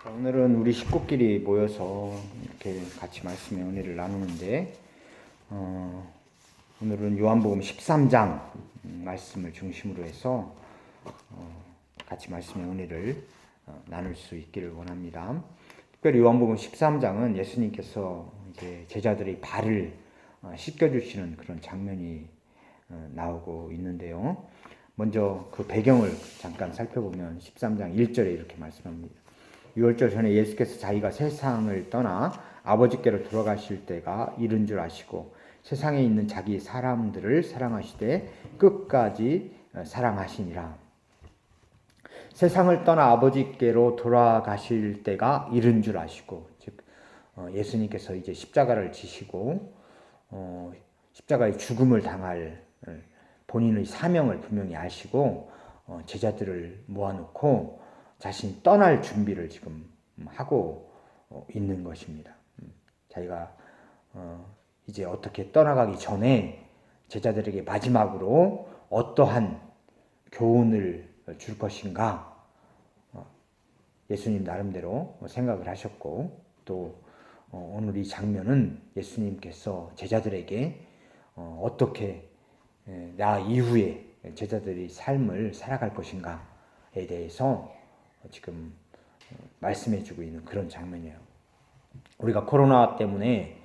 오늘은 우리 식구끼리 모여서 이렇게 같이 말씀의 은혜를 나누는데 오늘은 요한복음 13장 말씀을 중심으로 해서 같이 말씀의 은혜를 나눌 수 있기를 원합니다. 특별히 요한복음 13장은 예수님께서 이제 제자들의 발을 씻겨주시는 그런 장면이 나오고 있는데요. 먼저 그 배경을 잠깐 살펴보면 13장 1절에 이렇게 말씀합니다. 6월절 전에 예수께서 자기가 세상을 떠나 아버지께로 돌아가실 때가 이른 줄 아시고 세상에 있는 자기 사람들을 사랑하시되 끝까지 사랑하시니라. 세상을 떠나 아버지께로 돌아가실 때가 이른 줄 아시고, 즉 예수님께서 이제 십자가를 지시고 십자가의 죽음을 당할 본인의 사명을 분명히 아시고 제자들을 모아놓고 자신이 떠날 준비를 지금 하고 있는 것입니다. 자기가 이제 어떻게 떠나가기 전에 제자들에게 마지막으로 어떠한 교훈을 줄 것인가 예수님 나름대로 생각을 하셨고, 또 오늘 이 장면은 예수님께서 제자들에게 어떻게 나 이후에 제자들이 삶을 살아갈 것인가에 대해서 지금 말씀해주고 있는 그런 장면이에요. 우리가 코로나 때문에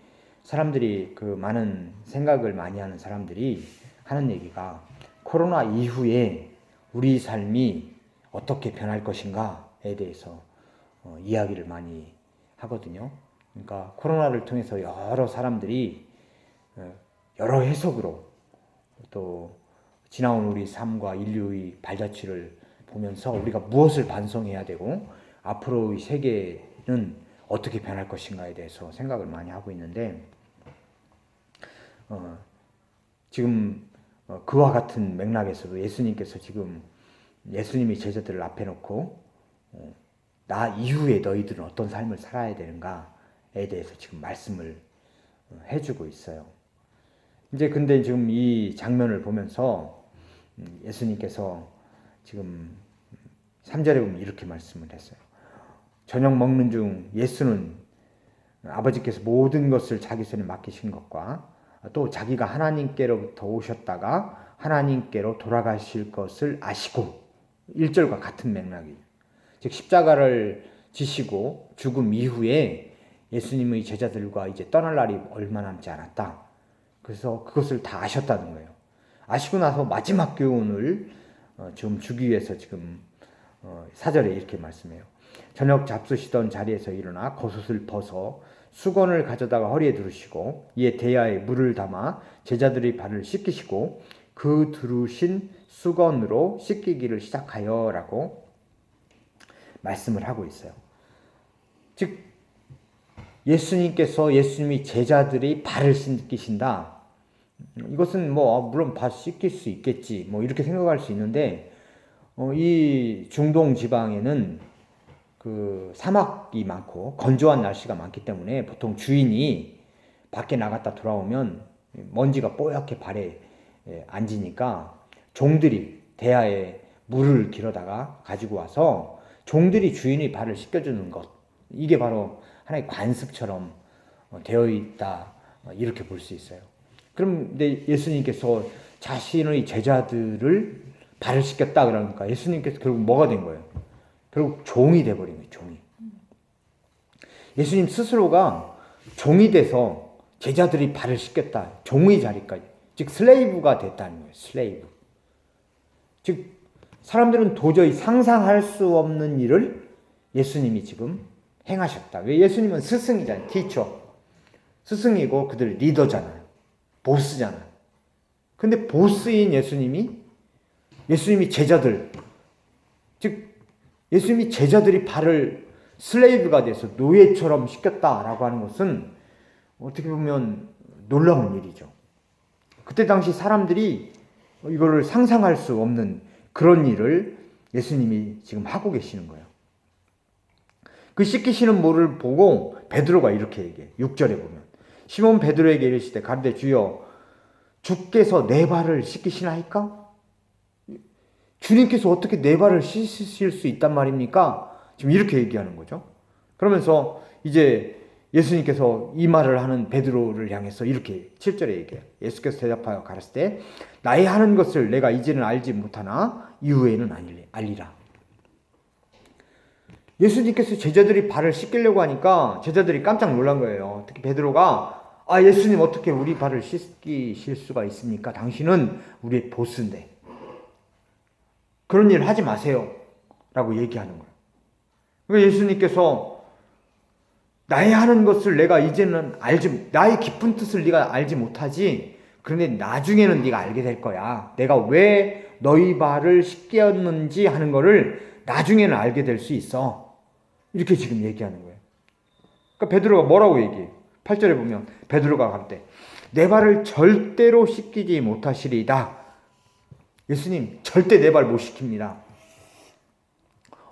사람들이 그 많은 생각을 많이 하는 사람들이 하는 얘기가 코로나 이후에 우리 삶이 어떻게 변할 것인가에 대해서 이야기를 많이 하거든요. 그러니까 코로나를 통해서 여러 사람들이 여러 해석으로 또 지나온 우리 삶과 인류의 발자취를 보면서 우리가 무엇을 반성해야 되고 앞으로의 세계는 어떻게 변할 것인가에 대해서 생각을 많이 하고 있는데 지금 그와 같은 맥락에서도 예수님께서 지금 예수님이 제자들을 앞에 놓고 나 이후에 너희들은 어떤 삶을 살아야 되는가에 대해서 지금 말씀을 해주고 있어요. 이제 근데 지금 이 장면을 보면서 예수님께서 지금 3절에 보면 이렇게 말씀을 했어요. 저녁 먹는 중 예수는 아버지께서 모든 것을 자기 손에 맡기신 것과 또 자기가 하나님께로부터 오셨다가 하나님께로 돌아가실 것을 아시고, 1절과 같은 맥락이에요. 즉 십자가를 지시고 죽음 이후에 예수님의 제자들과 이제 떠날 날이 얼마 남지 않았다. 그래서 그것을 다 아셨다는 거예요. 아시고 나서 마지막 교훈을 좀 주기 위해서 지금 4절에 이렇게 말씀해요. 저녁 잡수시던 자리에서 일어나 겉옷을 벗어 수건을 가져다가 허리에 두르시고 이에 대야에 물을 담아 제자들의 발을 씻기시고 그 두르신 수건으로 씻기기를 시작하여라고 말씀을 하고 있어요. 즉 예수님이 제자들의 발을 씻기신다. 이것은 물론 발 씻길 수 있겠지 이렇게 생각할 수 있는데 이 중동 지방에는 그 사막이 많고 건조한 날씨가 많기 때문에 보통 주인이 밖에 나갔다 돌아오면 먼지가 뽀얗게 발에 앉으니까 종들이 대야에 물을 길어다가 가지고 와서 종들이 주인의 발을 씻겨주는 것, 이게 바로 하나의 관습처럼 되어 있다, 이렇게 볼 수 있어요. 그럼 근데 예수님께서 자신의 제자들을 발을 씻겼다 그러니까 예수님께서 결국 뭐가 된 거예요? 결국 종이 돼버린 거예요. 종이. 예수님 스스로가 종이 돼서 제자들이 발을 씻겼다. 종의 자리까지. 즉 슬레이브가 됐다는 거예요. 슬레이브. 즉 사람들은 도저히 상상할 수 없는 일을 예수님이 지금 행하셨다. 왜? 예수님은 스승이잖아요. 티처. 스승이고 그들 리더잖아요. 보스잖아요. 근데 보스인 예수님이 제자들, 즉 예수님이 제자들이 발을 슬레이브가 돼서 노예처럼 씻겼다라고 하는 것은 어떻게 보면 놀라운 일이죠. 그때 당시 사람들이 이거를 상상할 수 없는 그런 일을 예수님이 지금 하고 계시는 거예요. 그 씻기시는 모를 보고 베드로가 이렇게 얘기해. 6절에 보면 시몬 베드로에게 이르시되 가르되 주여 주께서 내 발을 씻기시나이까? 주님께서 어떻게 내 발을 씻으실 수 있단 말입니까? 지금 이렇게 얘기하는 거죠. 그러면서 이제 예수님께서 이 말을 하는 베드로를 향해서 이렇게 7절에 얘기해요. 예수께서 대답하여 가라사대 때 나의 하는 것을 내가 이제는 알지 못하나 이후에는 알리라. 예수님께서 제자들이 발을 씻기려고 하니까 제자들이 깜짝 놀란 거예요. 특히 베드로가 예수님 어떻게 우리 발을 씻기실 수가 있습니까? 당신은 우리의 보스인데 그런 일 하지 마세요 라고 얘기하는 거예요. 그러니까 예수님께서 나의 하는 것을 내가 이제는 나의 깊은 뜻을 네가 알지 못하지. 그런데 나중에는 네가 알게 될 거야. 내가 왜 너희 발을 씻겼는지 하는 거를 나중에는 알게 될 수 있어. 이렇게 지금 얘기하는 거예요. 그러니까 베드로가 뭐라고 얘기해요? 8절에 보면 베드로가 가로되 내 발을 절대로 씻기지 못하시리이다. 예수님 절대 내 발 못 씻깁니다.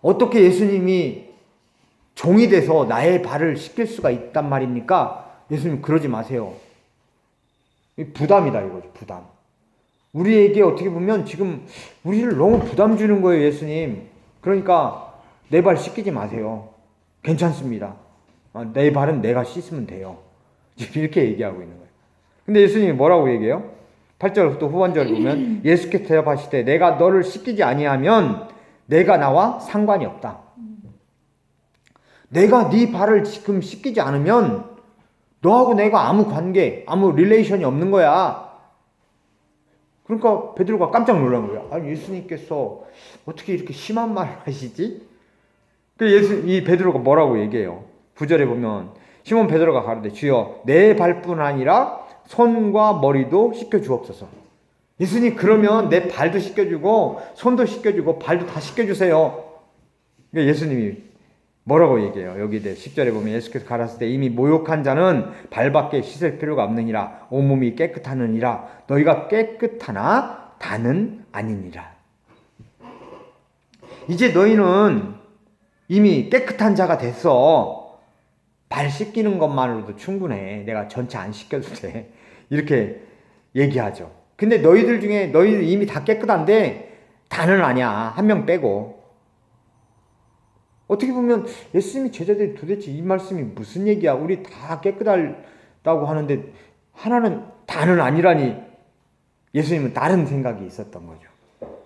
어떻게 예수님이 종이 돼서 나의 발을 씻길 수가 있단 말입니까? 예수님 그러지 마세요. 부담이다 이거죠. 부담. 우리에게 어떻게 보면 지금 우리를 너무 부담 주는 거예요. 예수님. 그러니까 내 발 씻기지 마세요. 괜찮습니다. 내 발은 내가 씻으면 돼요. 지금 이렇게 얘기하고 있는 거예요. 근데 예수님이 뭐라고 얘기해요? 8절부터 후반절을 보면 예수께서 대답하시되 내가 너를 씻기지 아니하면 내가 나와 상관이 없다. 내가 네 발을 지금 씻기지 않으면 너하고 내가 아무 관계, 아무 릴레이션이 없는 거야. 그러니까 베드로가 깜짝 놀란 거예요. 아니 예수님께서 어떻게 이렇게 심한 말을 하시지? 이 베드로가 뭐라고 얘기해요? 9절에 보면 시몬 베드로가 가로되 주여 내 발뿐 아니라 손과 머리도 씻겨 주옵소서. 예수님 그러면 내 발도 씻겨주고 손도 씻겨주고 발도 다 씻겨주세요. 그러니까 예수님이 뭐라고 얘기해요? 여기 10절에 보면 예수께서 가라사대 이미 모욕한 자는 발밖에 씻을 필요가 없느니라 온몸이 깨끗하느니라 너희가 깨끗하나 다는 아니니라. 이제 너희는 이미 깨끗한 자가 됐어. 발 씻기는 것만으로도 충분해. 내가 전체 안 씻겨도 돼. 이렇게 얘기하죠. 근데 너희들 중에 너희들 이미 다 깨끗한데 다는 아니야. 한 명 빼고. 어떻게 보면 예수님이 제자들이 도대체 이 말씀이 무슨 얘기야? 우리 다 깨끗하다고 하는데 하나는 다는 아니라니. 예수님은 다른 생각이 있었던 거죠.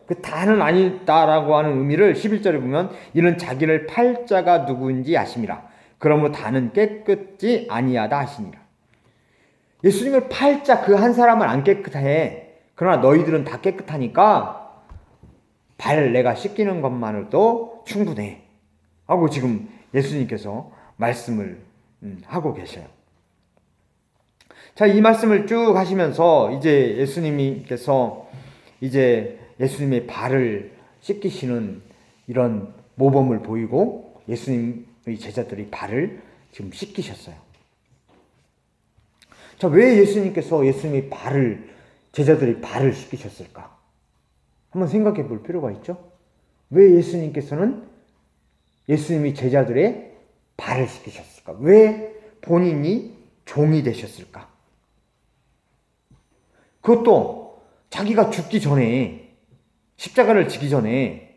그 다는 아니다라고 하는 의미를 11절에 보면 이는 자기를 팔자가 누구인지 아심이라. 그러므로 다는 깨끗지 아니하다 하시니라. 예수님을 팔자 그 한 사람은 안 깨끗해. 그러나 너희들은 다 깨끗하니까 발 내가 씻기는 것만으로도 충분해. 하고 지금 예수님께서 말씀을 하고 계셔요. 자, 이 말씀을 쭉 하시면서 이제 예수님께서 이제 예수님의 발을 씻기시는 이런 모범을 보이고 예수님의 제자들이 발을 지금 씻기셨어요. 자, 왜 예수님께서 예수님의 제자들이 발을 씻기셨을까? 한번 생각해 볼 필요가 있죠? 왜 예수님께서는 예수님이 제자들의 발을 씻기셨을까? 왜 본인이 종이 되셨을까? 그것도 자기가 죽기 전에, 십자가를 지기 전에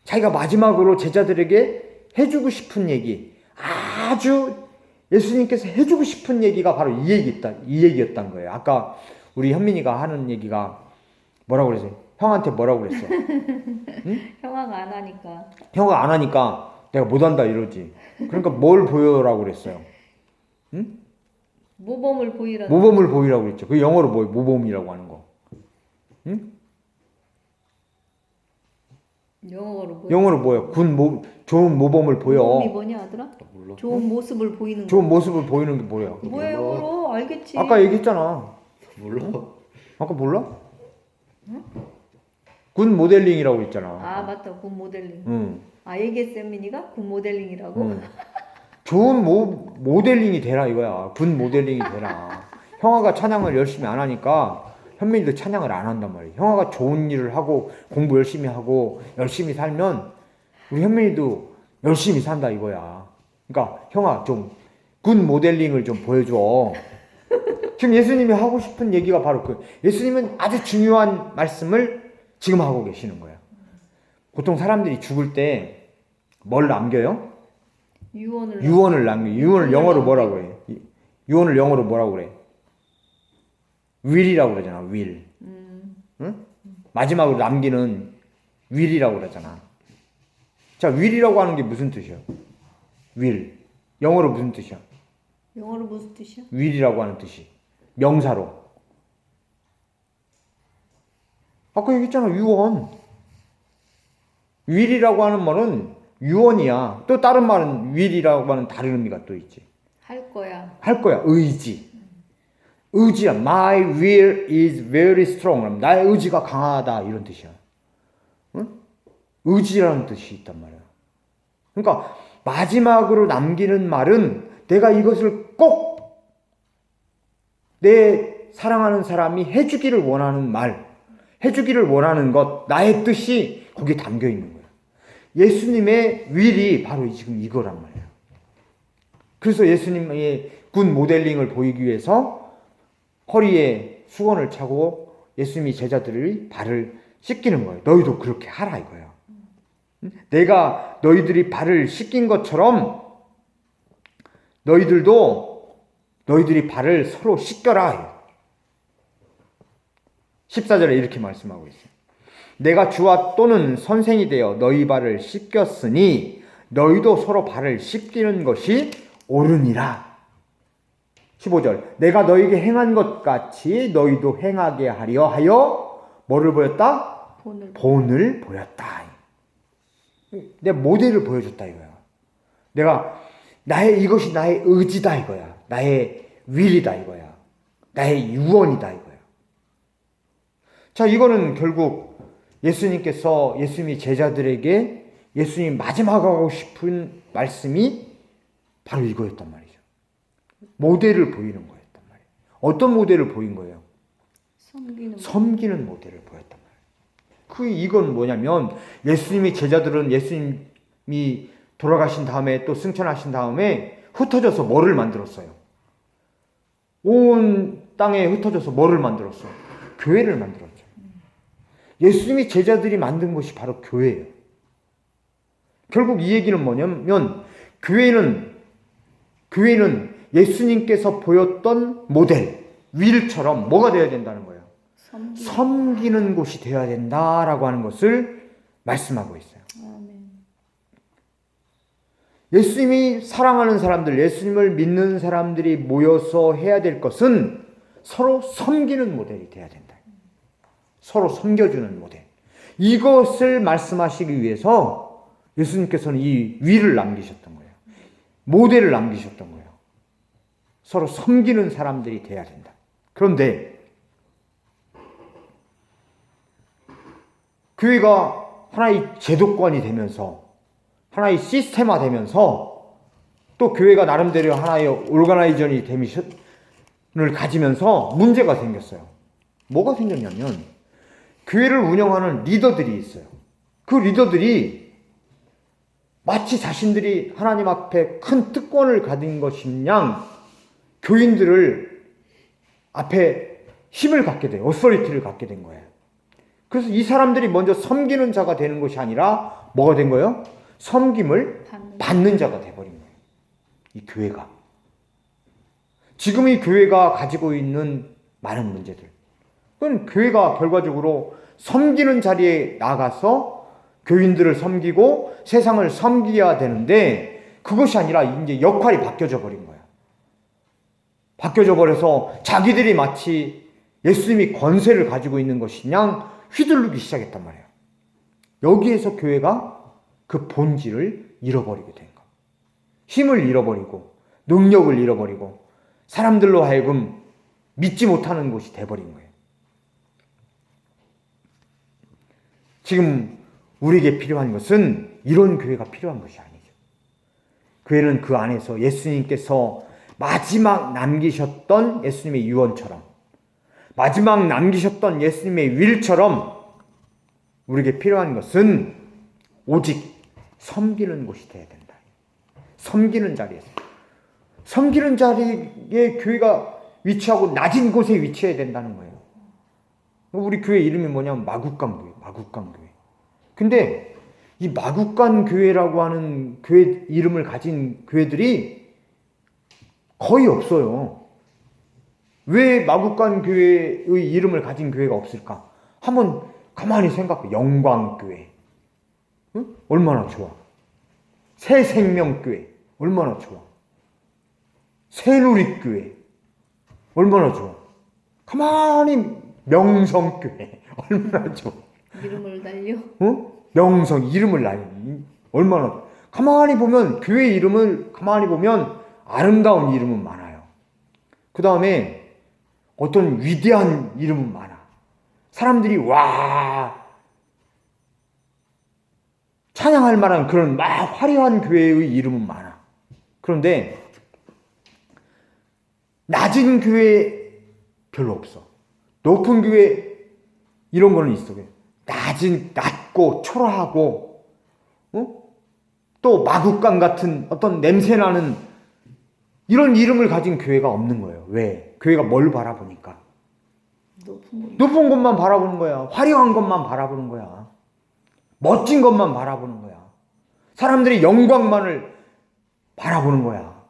자기가 마지막으로 제자들에게 해주고 싶은 얘기, 아주 예수님께서 해주고 싶은 얘기가 바로 이 얘기였단 거예요. 아까 우리 현민이가 하는 얘기가 뭐라고 그랬어요? 형한테 뭐라고 그랬어? 응? 형아가 안 하니까. 형아가 안 하니까 내가 못한다 이러지. 그러니까 뭘 보여라고 그랬어요? 응? 모범을 보이라고. 모범을 보이라고 그랬죠. 그 영어로 뭐예요? 모범이라고 하는 거. 응? 영어로 뭐예요? 좋은 모범을 보여. 모범이 뭐냐 하더라? 몰라. 좋은 모습을 보이는 거. 좋은 모습을 보이는 게 뭐예요? 뭐야 영어로? 알겠지. 아까 얘기했잖아. 몰라. 아까 몰라? 응? 굿 모델링이라고 했잖아. 아 맞다. 굿 모델링. 응. 아 얘기했어 민이가? 굿 모델링이라고? 응. 좋은 모델링이 되라 이거야. 굿 모델링이 되라. 형아가 찬양을 열심히 안 하니까 현민이도 찬양을 안 한단 말이야. 형아가 좋은 일을 하고 공부 열심히 하고 열심히 살면 우리 현민이도 열심히 산다 이거야. 그러니까 형아 좀 굿 모델링을 좀 보여줘. 지금 예수님이 하고 싶은 얘기가 바로 예수님은 아주 중요한 말씀을 지금 하고 계시는 거예요. 보통 사람들이 죽을 때 뭘 남겨요? 유언을 유언을 남겨. 유언을 영어로 뭐라고 그래? 유언을 영어로 뭐라고 그래? will이라고 그러잖아. will. 응? 마지막으로 남기는 will이라고 그러잖아. 자, will이라고 하는 게 무슨 뜻이야? will. 영어로 무슨 뜻이야? 영어로 무슨 뜻이야? will이라고 하는 뜻이. 명사로. 아까 얘기했잖아. 유언. will이라고 하는 말은 유언이야. 또 다른 말은 will이라고 하는 다른 의미가 또 있지. 할 거야. 할 거야. 의지. 의지야. My will is very strong. 나의 의지가 강하다. 이런 뜻이야. 응? 의지라는 뜻이 있단 말이야. 그러니까 마지막으로 남기는 말은 내가 이것을 꼭 내 사랑하는 사람이 해주기를 원하는 말, 해주기를 원하는 것, 나의 뜻이 거기에 담겨 있는 거야. 예수님의 will이 바로 지금 이거란 말이야. 그래서 예수님의 군 모델링을 보이기 위해서 허리에 수건을 차고 예수님이 제자들의 발을 씻기는 거예요. 너희도 그렇게 하라 이거야. 내가 너희들이 발을 씻긴 것처럼 너희들이 발을 서로 씻겨라. 14절에 이렇게 말씀하고 있어요. 내가 주와 또는 선생이 되어 너희 발을 씻겼으니 너희도 서로 발을 씻기는 것이 옳으니라. 15절 내가 너희에게 행한 것 같이 너희도 행하게 하려 하여 뭐를 보였다? 본을 보였다. 내 모델을 보여줬다 이거야. 이것이 나의 의지다 이거야. 나의 will이다 이거야. 나의 유언이다 이거야. 자, 이거는 결국 예수님이 제자들에게 예수님 마지막 하고 싶은 말씀이 바로 이거였단 말이죠. 모델을 보이는 거였단 말이에요. 어떤 모델을 보인 거예요? 섬기는 모델을 보였단 말이에요. 이건 뭐냐면 예수님이 돌아가신 다음에 또 승천하신 다음에 흩어져서 뭐를 만들었어요? 온 땅에 흩어져서 뭐를 만들었어? 교회를 만들었죠. 예수님이 제자들이 만든 것이 바로 교회예요. 결국 이 얘기는 뭐냐면 교회는 예수님께서 보였던 모델, will처럼 뭐가 되어야 된다는 거예요? 섬기는 곳이 되어야 된다라고 하는 것을 말씀하고 있어요. 예수님이 사랑하는 사람들, 예수님을 믿는 사람들이 모여서 해야 될 것은 서로 섬기는 모델이 되어야 된다. 서로 섬겨주는 모델. 이것을 말씀하시기 위해서 예수님께서는 이 will을 남기셨던 거예요. 모델을 남기셨던 거예요. 서로 섬기는 사람들이 되어야 된다. 그런데 교회가 하나의 제도권이 되면서 하나의 시스템화 되면서 또 교회가 나름대로 하나의 오르가나이저니 데미션을 가지면서 문제가 생겼어요. 뭐가 생겼냐면 교회를 운영하는 리더들이 있어요. 그 리더들이 마치 자신들이 하나님 앞에 큰 특권을 가진 것인 양 교인들을 앞에 힘을 갖게 돼요. 오소리티를 갖게 된 거예요. 그래서 이 사람들이 먼저 섬기는 자가 되는 것이 아니라 뭐가 된 거예요? 섬김을 받는 자가 돼버린 거예요. 이 교회가. 지금 이 교회가 가지고 있는 많은 문제들. 그건 교회가 결과적으로 섬기는 자리에 나가서 교인들을 섬기고 세상을 섬겨야 되는데 그것이 아니라 이제 역할이 바뀌어져 버린 거야. 바뀌어져 버려서 자기들이 마치 예수님이 권세를 가지고 있는 것이냐 휘둘르기 시작했단 말이에요. 여기에서 교회가 그 본질을 잃어버리게 된 거야. 힘을 잃어버리고 능력을 잃어버리고 사람들로 하여금 믿지 못하는 곳이 돼버린 거예요. 지금 우리에게 필요한 것은 이런 교회가 필요한 것이 아니죠. 교회는 그 안에서 예수님께서 마지막 남기셨던 예수님의 유언처럼 마지막 남기셨던 예수님의 will처럼 우리에게 필요한 것은 오직 섬기는 곳이 되어야 된다. 섬기는 자리에서. 섬기는 자리에 교회가 위치하고 낮은 곳에 위치해야 된다는 거예요. 우리 교회 이름이 뭐냐면 마국강교회. 근데 이 마국간 교회라고 하는 교회 이름을 가진 교회들이 거의 없어요. 왜 마국간 교회의 이름을 가진 교회가 없을까? 한번 가만히 생각해. 영광교회. 응? 얼마나 좋아. 새생명교회. 얼마나 좋아. 새누리교회. 얼마나 좋아. 가만히 명성교회. 얼마나 좋아. 이름을 날려. 명성, 이름을 날려. 얼마나. 가만히 보면, 교회 이름을 가만히 보면 아름다운 이름은 많아요. 그 다음에 어떤 위대한 이름은 많아. 사람들이 와 찬양할 만한 그런 막 화려한 교회의 이름은 많아. 그런데 낮은 교회 별로 없어. 높은 교회 이런 거는 있어. 낮고 초라하고 또 마국간 같은 어떤 냄새나는 이런 이름을 가진 교회가 없는 거예요. 왜? 교회가 뭘 바라보니까? 높은 것만 바라보는 거야. 화려한 것만 바라보는 거야. 멋진 것만 바라보는 거야. 사람들이 영광만을 바라보는 거야.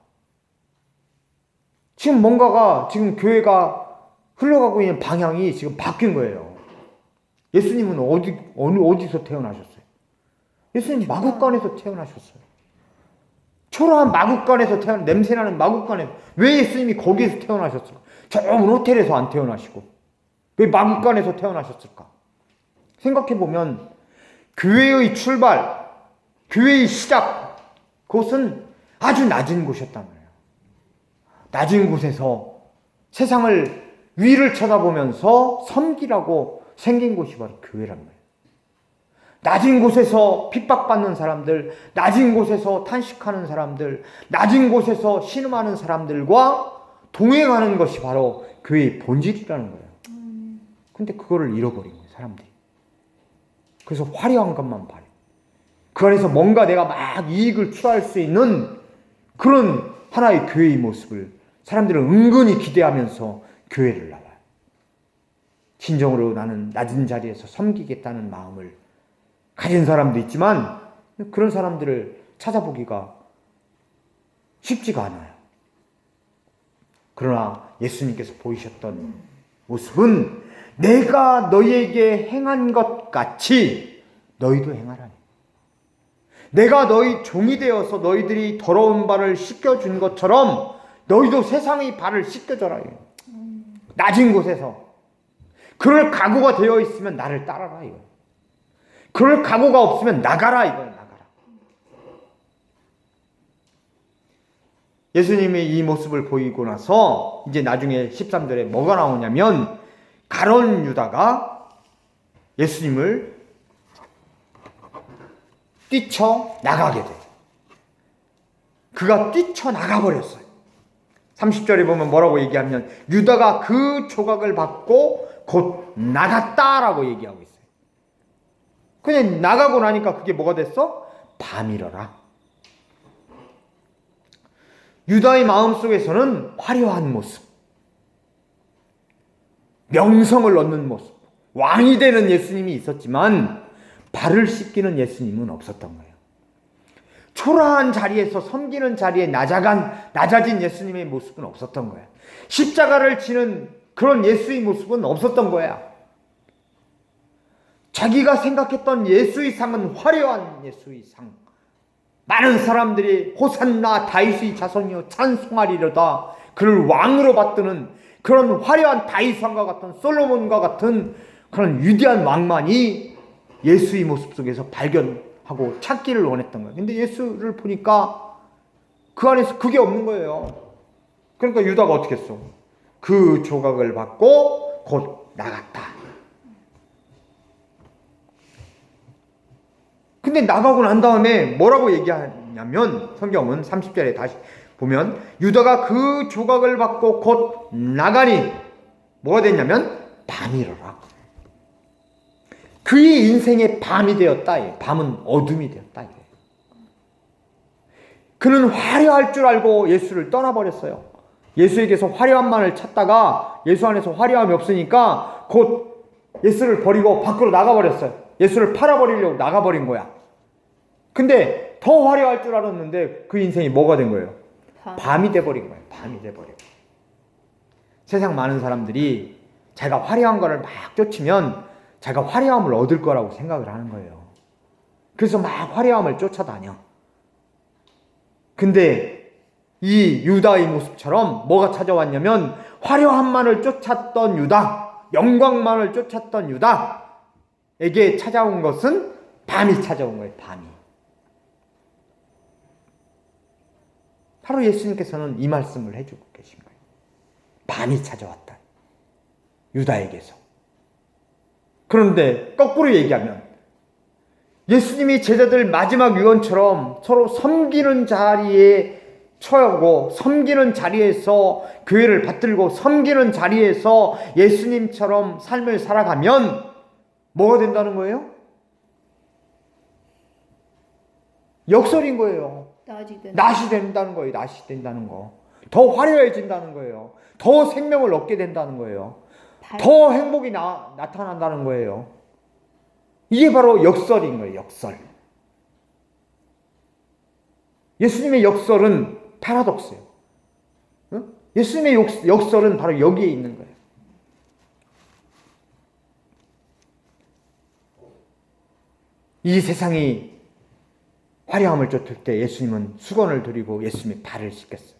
지금 뭔가가, 지금 교회가 흘러가고 있는 방향이 지금 바뀐 거예요. 예수님은 어디서 태어나셨어요? 예수님 마국간에서 태어나셨어요. 초라한 마국간에서 냄새나는 마국간에서. 왜 예수님이 거기에서 태어나셨을까? 좁은 호텔에서 안 태어나시고 왜 마국간에서 태어나셨을까? 생각해보면 교회의 출발, 교회의 시작, 그것은 아주 낮은 곳이었단 말이에요. 낮은 곳에서 세상을 위를 쳐다보면서 섬기라고 생긴 곳이 바로 교회란 말이에요. 낮은 곳에서 핍박받는 사람들, 낮은 곳에서 탄식하는 사람들, 낮은 곳에서 신음하는 사람들과 동행하는 것이 바로 교회의 본질이라는 거예요. 근데 그거를 잃어버린 거예요, 사람들이. 그래서 화려한 것만 바래. 그 안에서 뭔가 내가 막 이익을 취할 수 있는 그런 하나의 교회의 모습을 사람들은 은근히 기대하면서 교회를 나와요. 진정으로 나는 낮은 자리에서 섬기겠다는 마음을 가진 사람도 있지만 그런 사람들을 찾아보기가 쉽지가 않아요. 그러나 예수님께서 보이셨던 모습은 내가 너희에게 행한 것 같이 너희도 행하라니. 내가 너희 종이 되어서 너희들이 더러운 발을 씻겨준 것처럼 너희도 세상의 발을 씻겨줘라. 낮은 곳에서. 그럴 각오가 되어 있으면 나를 따라라. 이거. 그럴 각오가 없으면 나가라. 이거야, 나가라. 예수님이 이 모습을 보이고 나서 이제 나중에 13절에 뭐가 나오냐면 가룟 유다가 예수님을 뛰쳐나가게 돼요. 그가 뛰쳐나가버렸어요. 30절에 보면 뭐라고 얘기하면 유다가 그 조각을 받고 곧 나갔다라고 얘기하고 있어요. 그냥 나가고 나니까 그게 뭐가 됐어? 밤이러라. 유다의 마음속에서는 화려한 모습, 명성을 얻는 모습, 왕이 되는 예수님이 있었지만 발을 씻기는 예수님은 없었던 거예요. 초라한 자리에서 섬기는 자리에 낮아진 예수님의 모습은 없었던 거예요. 십자가를 지는 그런 예수의 모습은 없었던 거야. 자기가 생각했던 예수의 상은 화려한 예수의 상. 많은 사람들이 호산나 다윗의 자손이여 찬송하리로다. 그를 왕으로 받드는 그런 화려한 다윗왕과 같은 솔로몬과 같은 그런 위대한 왕만이 예수의 모습 속에서 발견하고 찾기를 원했던 거예요. 근데 예수를 보니까 그 안에서 그게 없는 거예요. 그러니까 유다가 어떻게 했어? 그 조각을 받고 곧 나갔다. 근데 나가고 난 다음에 뭐라고 얘기하냐면 성경은 30절에 다시 보면 유다가 그 조각을 받고 곧 나가니 뭐가 됐냐면 밤이러라. 그의 인생의 밤이 되었다. 밤은 어둠이 되었다. 그는 화려할 줄 알고 예수를 떠나버렸어요. 예수에게서 화려함만을 찾다가 예수 안에서 화려함이 없으니까 곧 예수를 버리고 밖으로 나가버렸어요. 예수를 팔아버리려고 나가버린 거야. 근데 더 화려할 줄 알았는데 그 인생이 뭐가 된 거예요? 밤. 밤이 돼버린 거예요. 밤이 돼버려. 세상 많은 사람들이 자기가 화려한 거를 막 쫓으면 자기가 화려함을 얻을 거라고 생각을 하는 거예요. 그래서 막 화려함을 쫓아다녀. 근데 이 유다의 모습처럼 뭐가 찾아왔냐면 화려함만을 쫓았던 유다, 영광만을 쫓았던 유다에게 찾아온 것은 밤이 찾아온 거예요. 밤이. 바로 예수님께서는 이 말씀을 해주고 계신 거예요. 밤이 찾아왔다. 유다에게서. 그런데 거꾸로 얘기하면 예수님이 제자들 마지막 유언처럼 서로 섬기는 자리에 처하고 섬기는 자리에서 교회를 받들고 섬기는 자리에서 예수님처럼 삶을 살아가면 뭐가 된다는 거예요? 역설인 거예요. 낫이 된다는 거예요. 낫이 된다는 거. 더 화려해진다는 거예요. 더 생명을 얻게 된다는 거예요. 더 행복이 나타난다는 거예요. 이게 바로 역설인 거예요. 역설. 예수님의 역설은 패러독스예요. 응? 예수님의 역설은 바로 여기에 있는 거예요. 이 세상이 화려함을 쫓을 때 예수님은 수건을 들이고 예수님의 발을 씻겼어요.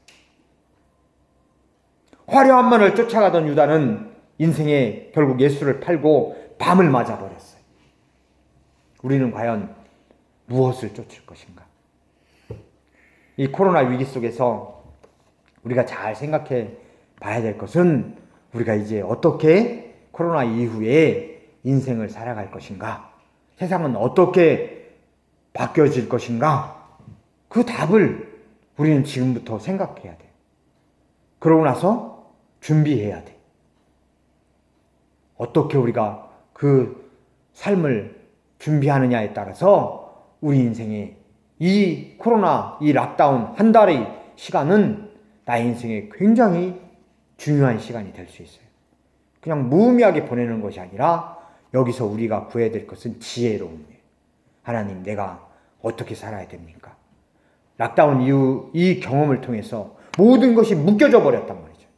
화려함만을 쫓아가던 유다는 인생에 결국 예수를 팔고 밤을 맞아버렸어요. 우리는 과연 무엇을 쫓을 것인가? 이 코로나 위기 속에서 우리가 잘 생각해 봐야 될 것은 우리가 이제 어떻게 코로나 이후에 인생을 살아갈 것인가? 세상은 어떻게 바뀌어질 것인가? 그 답을 우리는 지금부터 생각해야 돼. 그러고 나서 준비해야 돼. 어떻게 우리가 그 삶을 준비하느냐에 따라서 우리 인생에 이 코로나, 이 락다운 한 달의 시간은 나의 인생에 굉장히 중요한 시간이 될 수 있어요. 그냥 무의미하게 보내는 것이 아니라 여기서 우리가 구해야 될 것은 지혜로움이에요. 하나님, 내가 어떻게 살아야 됩니까? 락다운 이후 이 경험을 통해서 모든 것이 묶여져 버렸단 말이죠.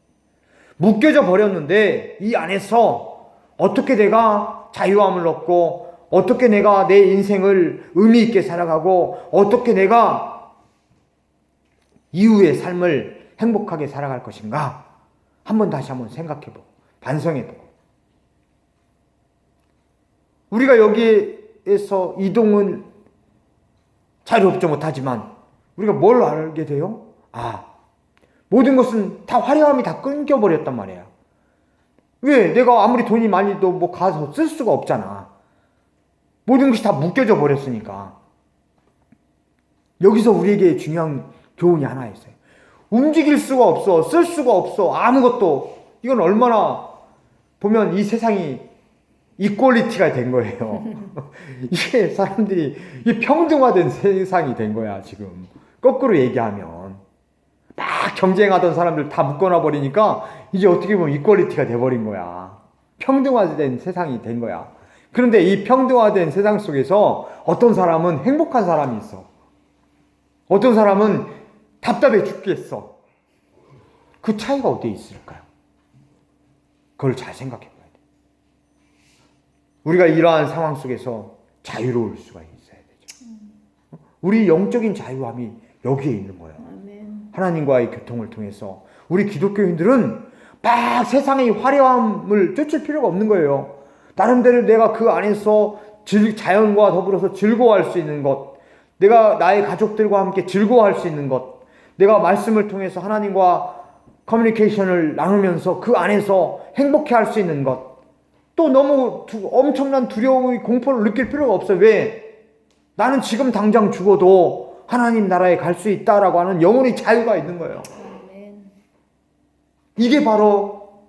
묶여져 버렸는데 이 안에서 어떻게 내가 자유함을 얻고 어떻게 내가 내 인생을 의미 있게 살아가고 어떻게 내가 이후의 삶을 행복하게 살아갈 것인가 다시 한번 생각해보고 반성해보고 우리가 여기에서 이동은 자유롭지 못하지만 우리가 뭘 알게 돼요? 모든 것은 다 화려함이 다 끊겨버렸단 말이야. 왜? 내가 아무리 돈이 많이도 뭐 가서 쓸 수가 없잖아. 모든 것이 다 묶여져 버렸으니까. 여기서 우리에게 중요한 교훈이 하나 있어요. 움직일 수가 없어. 쓸 수가 없어. 아무것도. 이건 얼마나 보면 이 세상이 이퀄리티가 된 거예요. 이게 사람들이 평등화된 세상이 된 거야, 지금. 거꾸로 얘기하면. 막 경쟁하던 사람들 다 묶어놔 버리니까 이제 어떻게 보면 이퀄리티가 돼버린 거야. 평등화된 세상이 된 거야. 그런데 이 평등화된 세상 속에서 어떤 사람은 행복한 사람이 있어. 어떤 사람은 답답해 죽겠어. 그 차이가 어디에 있을까요? 그걸 잘 생각해 봐야 돼. 우리가 이러한 상황 속에서 자유로울 수가 있어야 되죠. 우리 영적인 자유함이 여기에 있는 거예요. 하나님과의 교통을 통해서 우리 기독교인들은 막 세상의 화려함을 쫓을 필요가 없는 거예요. 나름대로 내가 그 안에서 자연과 더불어서 즐거워할 수 있는 것, 내가 나의 가족들과 함께 즐거워할 수 있는 것, 내가 말씀을 통해서 하나님과 커뮤니케이션을 나누면서 그 안에서 행복해할 수 있는 것, 또 너무 엄청난 두려움의 공포를 느낄 필요가 없어요. 왜? 나는 지금 당장 죽어도 하나님 나라에 갈 수 있다라고 하는 영혼의 자유가 있는 거예요. 이게 바로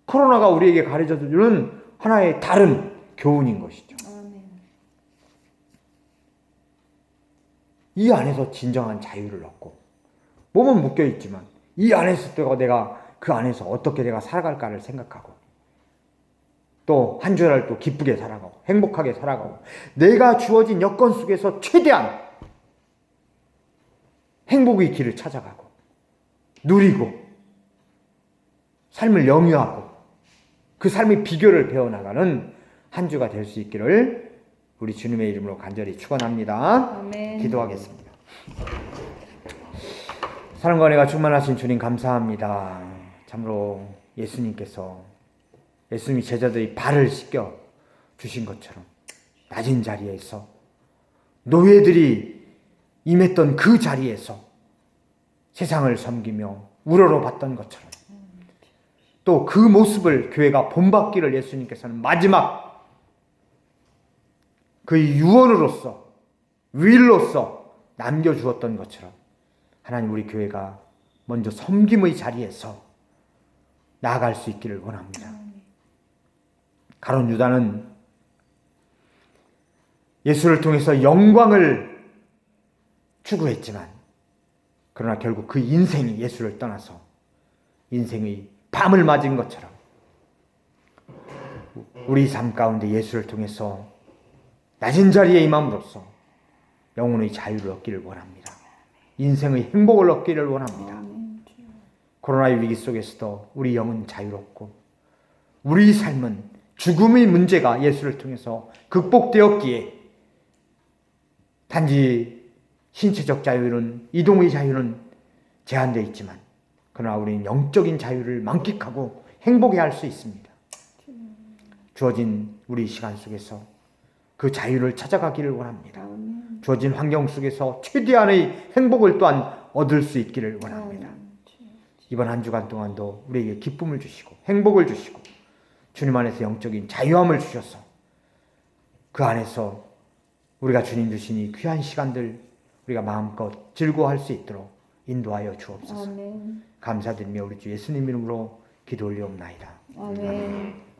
코로나가 우리에게 가르쳐주는 하나의 다른 교훈인 것이죠. 이 안에서 진정한 자유를 얻고 몸은 묶여있지만 이 안에서 내가 그 안에서 어떻게 내가 살아갈까를 생각하고 또 한 주를 또 기쁘게 살아가고 행복하게 살아가고 내가 주어진 여건 속에서 최대한 행복의 길을 찾아가고 누리고 삶을 영위하고 그 삶의 비결을 배워나가는 한 주가 될 수 있기를 우리 주님의 이름으로 간절히 축원합니다. 아멘. 기도하겠습니다. 사랑과 은혜가 충만하신 주님 감사합니다. 참으로 예수님께서 예수님이 제자들이 발을 씻겨 주신 것처럼 낮은 자리에서 노예들이 임했던 그 자리에서 세상을 섬기며 우러러봤던 것처럼 또 그 모습을 교회가 본받기를 예수님께서는 마지막 그의 유언으로서 윌로서 남겨주었던 것처럼 하나님 우리 교회가 먼저 섬김의 자리에서 나아갈 수 있기를 원합니다. 가룟 유다는 예수를 통해서 영광을 추구했지만 그러나 결국 그 인생이 예수를 떠나서 인생의 밤을 맞은 것처럼 우리 삶 가운데 예수를 통해서 낮은 자리에 임함으로써 영혼의 자유를 얻기를 원합니다. 인생의 행복을 얻기를 원합니다. 코로나의 위기 속에서도 우리 영은 자유롭고 우리 삶은 죽음의 문제가 예수를 통해서 극복되었기에 단지 신체적 자유는 이동의 자유는 제한되어 있지만 그러나 우리는 영적인 자유를 만끽하고 행복해할 수 있습니다. 주어진 우리 시간 속에서 그 자유를 찾아가기를 원합니다. 주어진 환경 속에서 최대한의 행복을 또한 얻을 수 있기를 원합니다. 이번 한 주간 동안도 우리에게 기쁨을 주시고 행복을 주시고 주님 안에서 영적인 자유함을 주셔서 그 안에서 우리가 주님 주신 이 귀한 시간들 우리가 마음껏 즐거워할 수 있도록 인도하여 주옵소서. 아멘. 감사드리며 우리 주 예수님 이름으로 기도 올리옵나이다. 아멘.